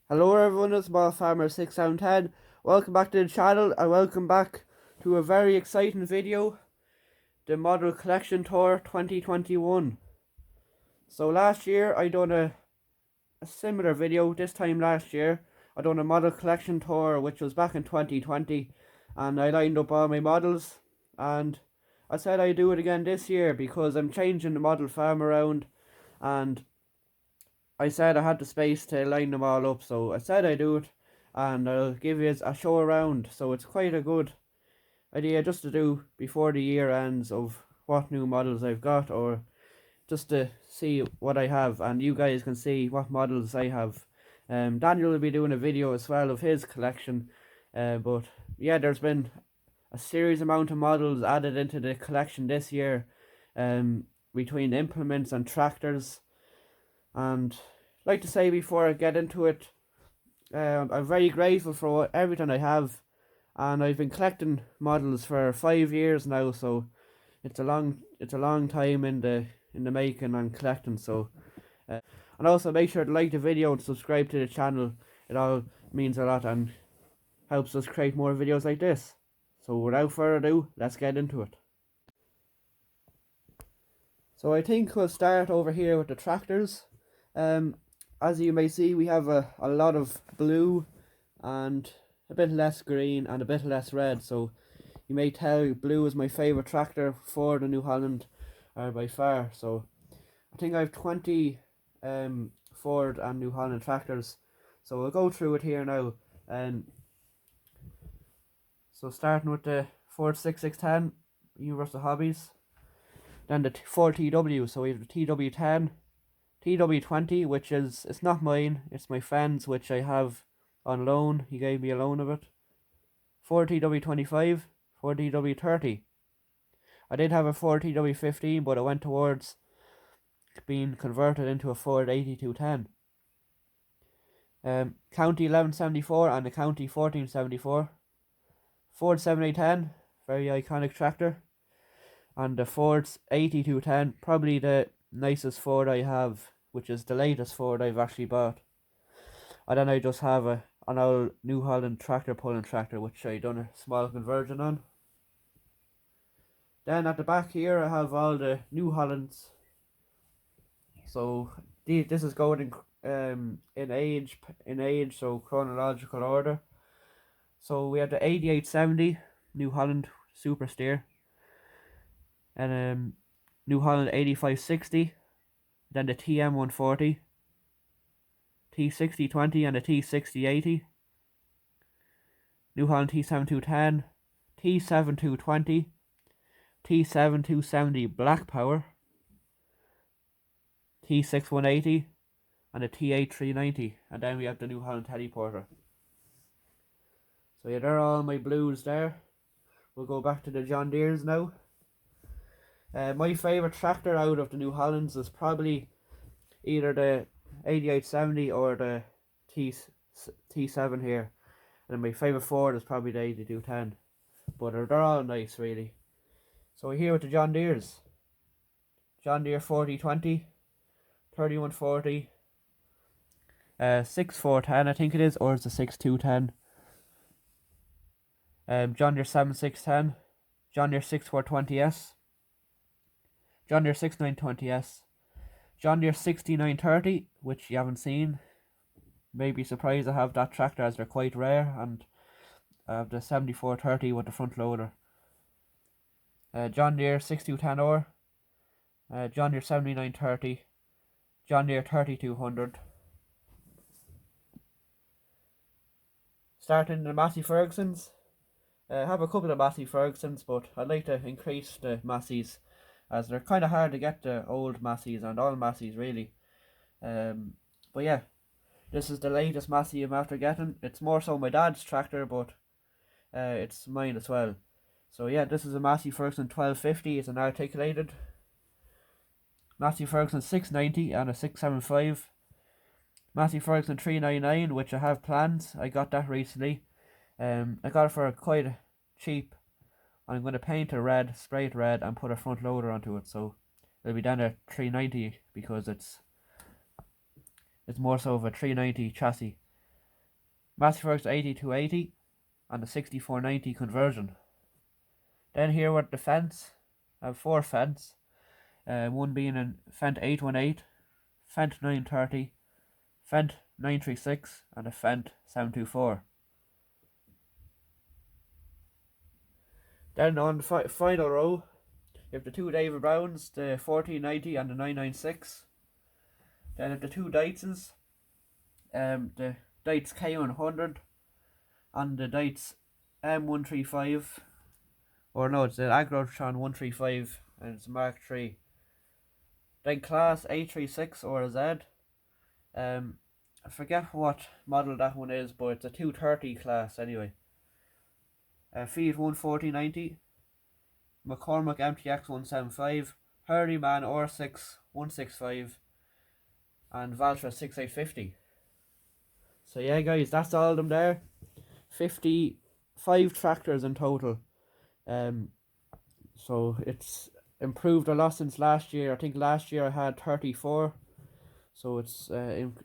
Hello everyone, it's Small Farmer 6710. Welcome back to the channel and welcome back to a very exciting video, the Model Collection Tour 2021. So last year I done a similar video. This time last year I done a Model Collection Tour which was back in 2020, and I lined up all my models, and I said I'd do it again this year because I'm changing the model farm around, and I said I had the space to line them all up, so I said I'd do it, and I'll give you a show around. So it's quite a good idea just to do before the year ends of what new models I've got, or just to see what I have, and you guys can see what models I have. Daniel will be doing a video as well of his collection, but yeah, there's been a serious amount of models added into the collection this year, between implements and tractors. And I'd like to say before I get into it, I'm very grateful for everything I have, and I've been collecting models for 5 years now, so it's a long time in the making and collecting. So and also make sure to like the video and subscribe to the channel. It all means a lot and helps us create more videos like this. So without further ado, let's get into it. So I think we'll start over here with the tractors. As you may see, we have a lot of blue and a bit less green and a bit less red. So you may tell blue is my favourite tractor for the New Holland by far. So I think I have 20 Ford and New Holland tractors. So we'll go through it here now. So starting with the Ford 6610 Universal Hobbies. Then the Ford TW. So we have the TW10. TW20, which it's not mine, it's my friend's, which I have on loan. He gave me a loan of it. Ford TW25, Ford TW30. I did have a Ford TW15, but it went towards being converted into a Ford 8210. County 1174 and the County 1474. Ford 7810, very iconic tractor. And the Ford's 8210, probably the nicest Ford I have, which is the latest Ford I've actually bought. And then I just have an old New Holland tractor pulling tractor, which I done a small conversion on. Then at the back here I have all the New Hollands. So this is going in age, so chronological order. So we have the 8870 New Holland Super Steer, and New Holland 8560, then the TM140, T6020 and the T6080, New Holland T7210, T7220, T7270 Black Power, T6180, and the T8390, and then we have the New Holland Teleporter. So yeah, they're all my blues there. We'll go back to the John Deeres now. My favourite tractor out of the New Hollands is probably either the 8870 or the T7 here. And my favourite Ford is probably the 8210. But they're all nice, really. So we're here with the John Deeres. John Deere 4020, 3140, 6410 I think it is, or it's a 6210. John Deere 7610, John Deere 6420S, John Deere 6920S, John Deere 6930, which you haven't seen. May be surprised I have that tractor as they're quite rare, and I have the 7430 with the front loader. John Deere 6210R, John Deere 7930, John Deere 3200. Starting the Massey Fergusons. I have a couple of Massey Fergusons, but I'd like to increase the Masseys, as they're kind of hard to get, the old Masseys and all Masseys really. But yeah, this is the latest Massey I'm after getting. It's more so my dad's tractor, but it's mine as well. So yeah, this is a Massey Ferguson 1250. It's an articulated. Massey Ferguson 690 and a 675. Massey Ferguson 399, which I have plans. I got that recently. I got it for quite cheap. I'm going to paint it red, spray it red, and put a front loader onto it. So it'll be down at 390 because it's more so of a 390 chassis. Masseyworks 8280 and the 6490 conversion. Then here with the fence, I have 4 fence, one being a Fendt 818, Fendt 930, Fendt 936 and a Fendt 724. Then on the final row, you have the 2 David Browns, the 1490 and the 996. Then have the 2 Datsuns, the Dates K100 and the Dates M135, or no, it's the Agrotron 135 and it's Mark III. Then Class A36 or a Z. I forget what model that one is, but it's a 230 class anyway. Feed 14090, McCormick MTX 175, Hurleyman R6 165, and Valtra 6850. So yeah guys, that's all of them there. 55 tractors in total. So it's improved a lot since last year. I think last year I had 34. So it's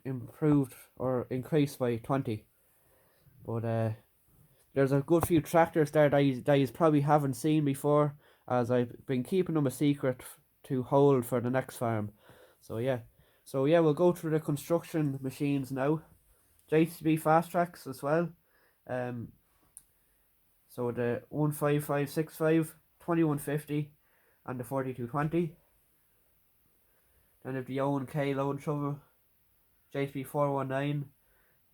improved or increased by 20. But there's a good few tractors there that you probably haven't seen before, as I've been keeping them a secret to hold for the next farm. So yeah, we'll go through the construction machines now. JCB fast tracks as well. So the 15565, 2150 and the 4220. Then have the Owen K load shovel, JCB 419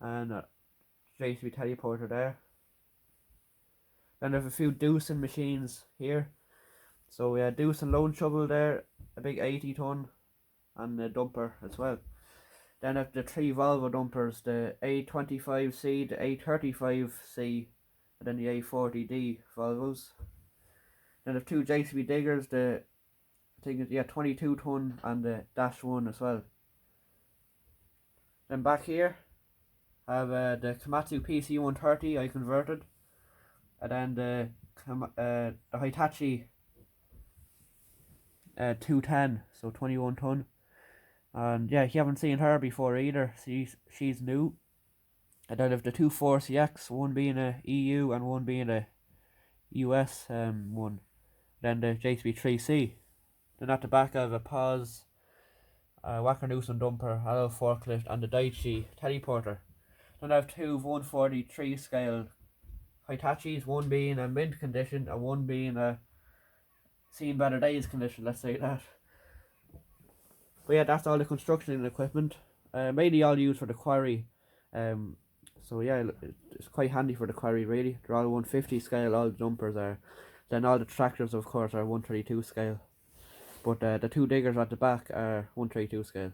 and JCB teleporter there. Then I have a few Doosan machines here. So we had Doosan load shovel there, a big 80 ton and a dumper as well. Then I have the 3 Volvo dumpers, the A25C, the A35C and then the A40D Volvos. Then I have 2 JCB diggers, the I think it's 22 ton and the Dash 1 as well. Then back here I have the Komatsu PC130 I converted, and then the Hitachi 210, so 21 ton. And yeah, you haven't seen her before either. She's new. And then I have the 2 Force EX, one being a EU and one being a US one. Then the JCB 3C. Then at the back I have a Paz, Wacker Neuson dumper, Allo forklift and the Daichi teleporter. Then I have 2 143 scale Hitachis, one being a mint condition and one being a seen better days condition, let's say that. But yeah, that's all the construction equipment. Mainly all used for the quarry. So yeah, it's quite handy for the quarry really. They're all 150 scale, all the dumpers are. Then all the tractors of course are 132 scale. But the 2 diggers at the back are 132 scale.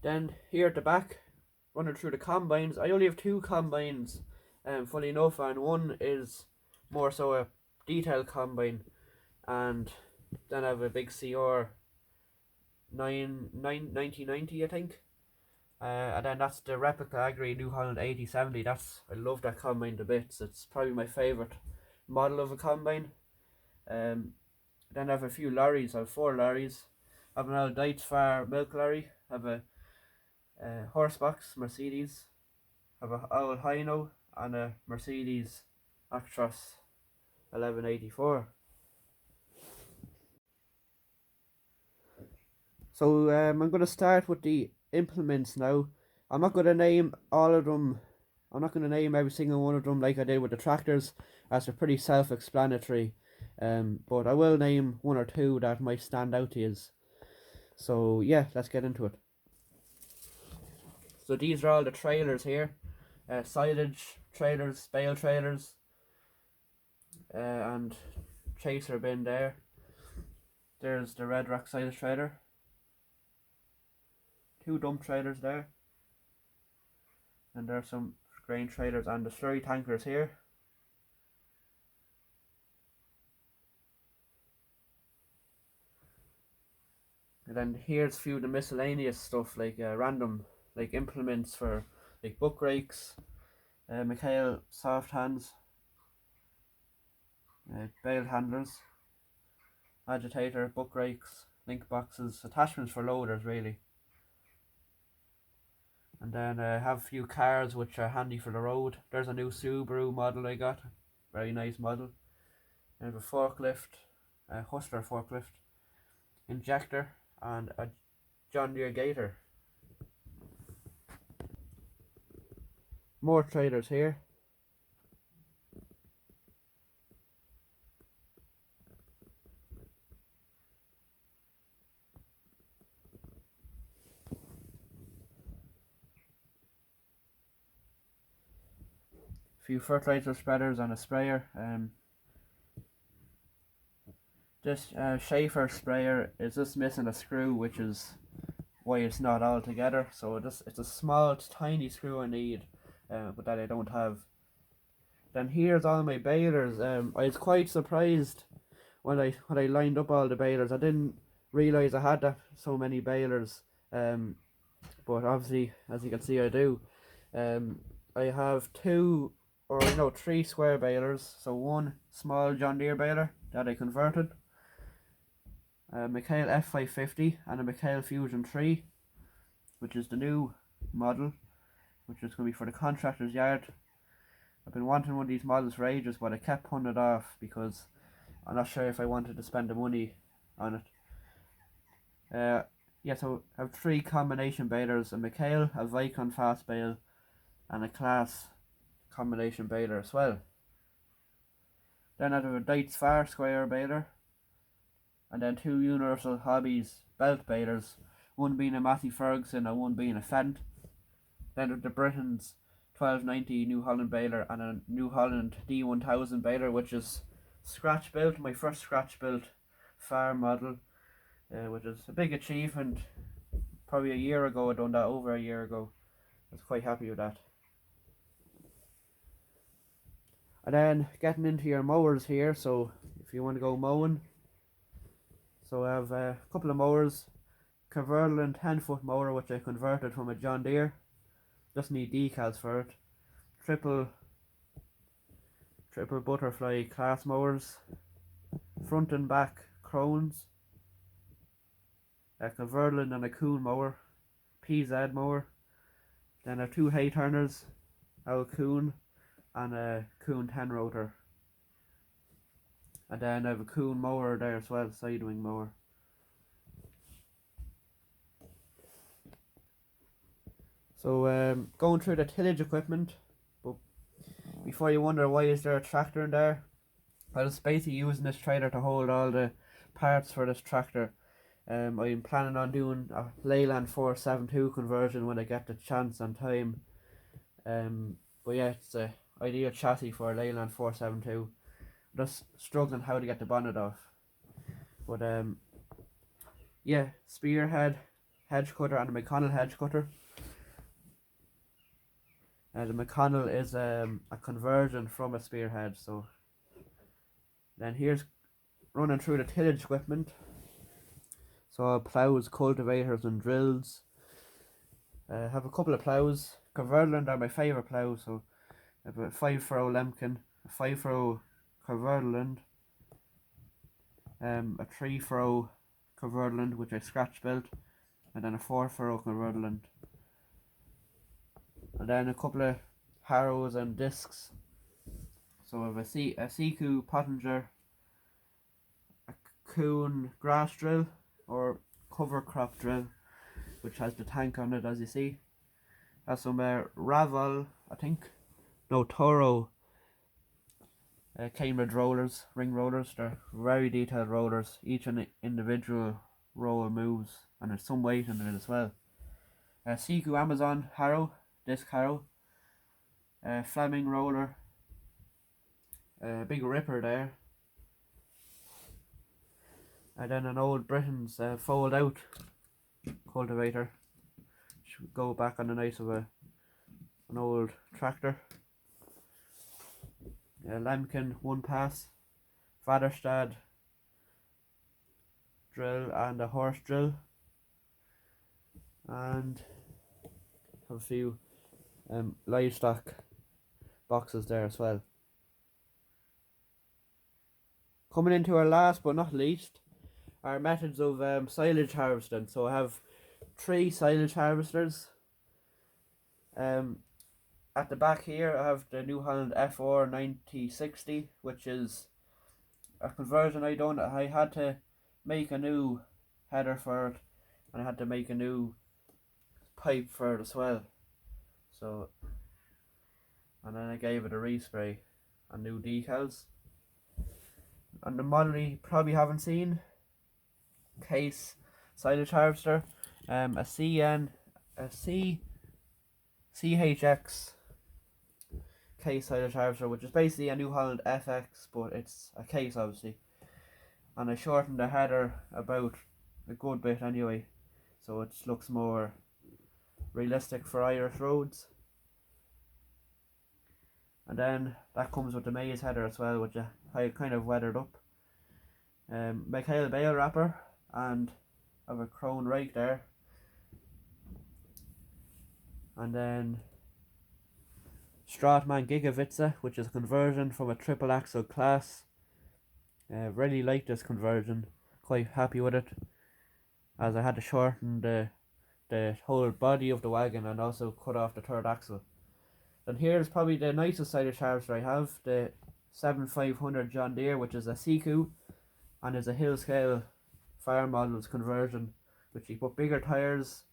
Then here at the back, running through the combines, I only have 2 combines, fully enough, and one is more so a detail combine, and then I have a big CR 1990 I think, and then that's the replica Agri New Holland 8070. I love that combine to bits. It's probably my favourite model of a combine. Then I have a few lorries. I have 4 lorries. I have an old Deutz-Fahr milk lorry. I have a Horsebox Mercedes. I have a old Hino and a Mercedes Actros 1184. So I'm going to start with the implements now. I'm not going to name all of them. I'm not going to name every single one of them like I did with the tractors, as they're pretty self-explanatory. But I will name 1 or 2 that might stand out to you. So yeah, let's get into it. So these are all the trailers here. Silage trailers, bale trailers, and chaser bin there. There's the Red Rock silage trailer. 2 dump trailers there. And there's some grain trailers and the slurry tankers here. And then here's a few of the miscellaneous stuff, like random like implements for like book rakes, Mikhail soft hands, bale handlers, agitator, book rakes, link boxes, attachments for loaders really. And then I have a few cars which are handy for the road. There's a new Subaru model I got, very nice model. I have a forklift, a Hustler forklift, injector, and a John Deere Gator. More traders here. A few fertilizer spreaders and a sprayer. This Schaefer sprayer is just missing a screw, which is why it's not all together. So it's a small, tiny screw I need, but that I don't have. Then here's all my balers. I was quite surprised when I lined up all the balers. I didn't realise I had so many balers. But obviously, as you can see, I do. I have three square balers. So one small John Deere baler that I converted, a Mikhail F550 and a Mikhail Fusion 3, which is the new model, which is going to be for the contractor's yard. I've been wanting one of these models for ages, but I kept putting it off because I'm not sure if I wanted to spend the money on it. So I have three combination balers, a Mikhail, a Vicon fast bale, and a Claas combination baler as well. Then I have a Dietz Far square baler, and then two Universal Hobbies belt balers, one being a Massey Ferguson and one being a Fendt. Then the Britain's 1290 New Holland baler and a New Holland D1000 baler, which is scratch built, my first scratch built farm model, which is a big achievement. Probably a year ago I done that, over a year ago. I was quite happy with that. And then getting into your mowers here, so if you want to go mowing, so I have a couple of mowers. Kverlund 10-foot mower, which I converted from a John Deere. Just need decals for it. Triple butterfly Claas mowers. Front and back Krones. A Kverlund and a Kuhn mower. PZ mower. Then I have two hay turners. A Kuhn and a Kuhn 10 rotor. And then I have a Kuhn mower there as well, side wing mower. So going through the tillage equipment, but before you wonder why is there a tractor in there, I was basically using this trailer to hold all the parts for this tractor. I'm planning on doing a Leyland 472 conversion when I get the chance and time. But yeah, it's an ideal chassis for a Leyland 472. Just struggling how to get the bonnet off. But yeah, Spearhead hedge cutter and a McConnell hedge cutter. The McConnell is a conversion from a Spearhead. So then here's running through the tillage equipment. So plows, cultivators and drills. Have a couple of plows. Kverlund are my favourite plows. So I have a 5-furrow Lemken, a 5-furrow Kverlund, a 3-furrow Kverlund which I scratch built, and then a 4-furrow Kverlund. And then a couple of harrows and discs. So I have a Siku Pottinger, a Kuhn grass drill or cover crop drill, which has the tank on it, as you see. Has some Raval, I think, no, Toro Cambridge rollers, ring rollers. They're very detailed rollers. Each individual roller moves, and there's some weight in it as well. Siku Amazon harrow, disc harrow. Fleming roller. Big ripper there. And then an old Britain's fold out cultivator. Should go back on the nice of an old tractor. Lemken 1 pass, Vaderstad drill and a horse drill, and have a few livestock boxes there as well. Coming into our last but not least, our methods of silage harvesting. So I have 3 silage harvesters. At the back here I have the New Holland FR 9060, which is a conversion I done. I had to make a new header for it, and I had to make a new pipe for it as well. So, and then I gave it a respray and new decals. And the model you probably haven't seen, Case silage harvester, a CHX Case silage harvester, which is basically a New Holland FX, but it's a Case obviously. And I shortened the header about a good bit anyway, so it looks more realistic for Irish roads. And then that comes with the maize header as well, which I kind of weathered up. Mikhail bale wrapper, and I have a Krone rake there. And then Stratman Gigavitsa, which is a conversion from a triple axle class. Really like this conversion, quite happy with it, as I had to shorten the whole body of the wagon and also cut off the third axle. And here's probably the nicest silage harvester I have, the 7500 John Deere, which is a Siku and is a hill scale farm models conversion, which he put bigger tyres.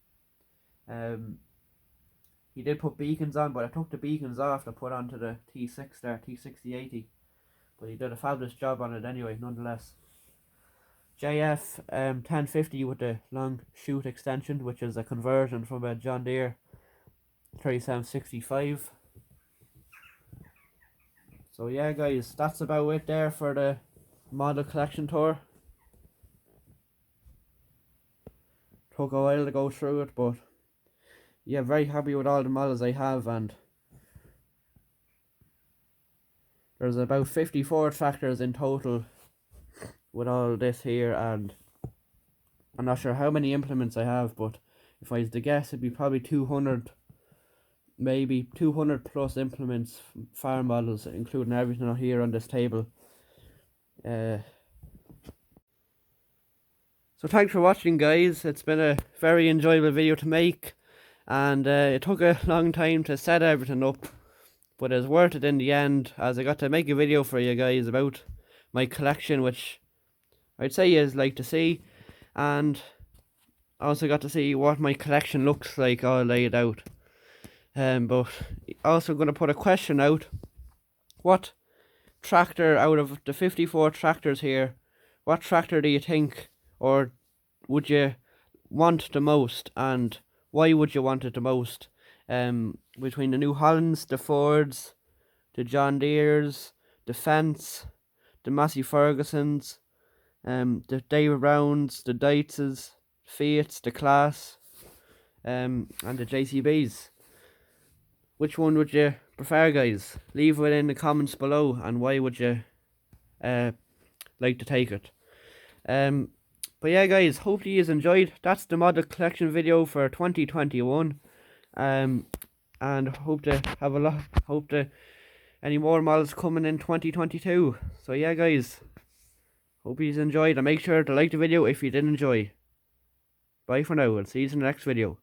He did put beacons on, but I took the beacons off to put onto the T6 there, T6080. But he did a fabulous job on it anyway, nonetheless. JF 1050 with the long chute extension, which is a conversion from a John Deere 3765. So yeah guys, that's about it there for the model collection tour. Took a while to go through it, but yeah, very happy with all the models I have, and there's about 54 tractors in total with all this here, and I'm not sure how many implements I have, but if I was to guess, it'd be probably 200, maybe 200 plus implements, farm models, including everything here on this table. So thanks for watching guys, it's been a very enjoyable video to make, and it took a long time to set everything up, but it's worth it in the end, as I got to make a video for you guys about my collection, which I'd say you'd like to see, and I also got to see what my collection looks like all laid out. But also going to put a question out: what tractor out of the 54 tractors here, what tractor do you think, or would you want the most, and why would you want it the most? Between the New Hollands, the Fords, the John Deeres, the Fence, the Massey Fergusons, the David Browns, the Deutzes, Fiats, the Claas, and the JCBs. Which one would you prefer, guys? Leave it in the comments below, and why would you like to take it? But yeah guys, hopefully you enjoyed. That's the model collection video for 2021. And hope to any more models coming in 2022. So yeah guys, hope you enjoyed, and make sure to like the video if you did enjoy. Bye for now, I'll see you in the next video.